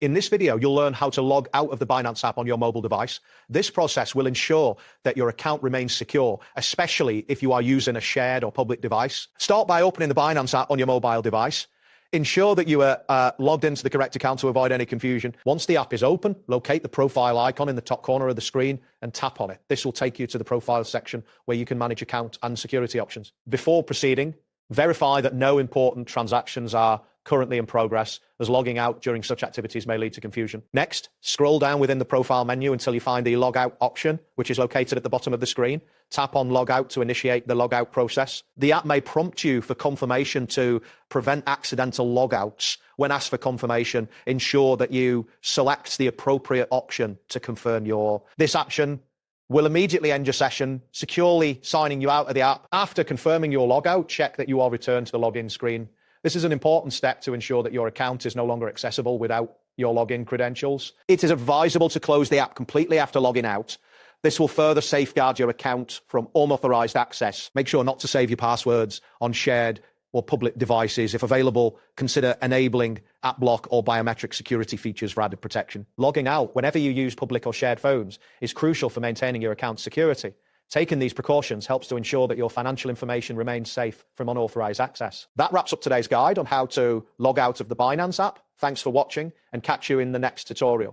In this video, you'll learn how to log out of the Binance app on your mobile device. This process will ensure that your account remains secure, especially if you are using a shared or public device. Start by opening the Binance app on your mobile device. Ensure that you are logged into the correct account to avoid any confusion. Once the app is open, locate the profile icon in the top corner of the screen and tap on it. This will take you to the profile section where you can manage account and security options. Before proceeding, verify that no important transactions are currently in progress, as logging out during such activities may lead to confusion. Next, scroll down within the profile menu until you find the logout option, which is located at the bottom of the screen. Tap on logout to initiate the logout process. The app may prompt you for confirmation to prevent accidental logouts. When asked for confirmation, ensure that you select the appropriate option to confirm this action will immediately end your session, securely signing you out of the app. After confirming your logout, check that you are returned to the login screen. This is an important step to ensure that your account is no longer accessible without your login credentials. It is advisable to close the app completely after logging out. This will further safeguard your account from unauthorized access. Make sure not to save your passwords on shared or public devices. If available, consider enabling app block or biometric security features for added protection. Logging out whenever you use public or shared phones is crucial for maintaining your account's security. Taking these precautions helps to ensure that your financial information remains safe from unauthorized access. That wraps up today's guide on how to log out of the Binance app. Thanks for watching and catch you in the next tutorial.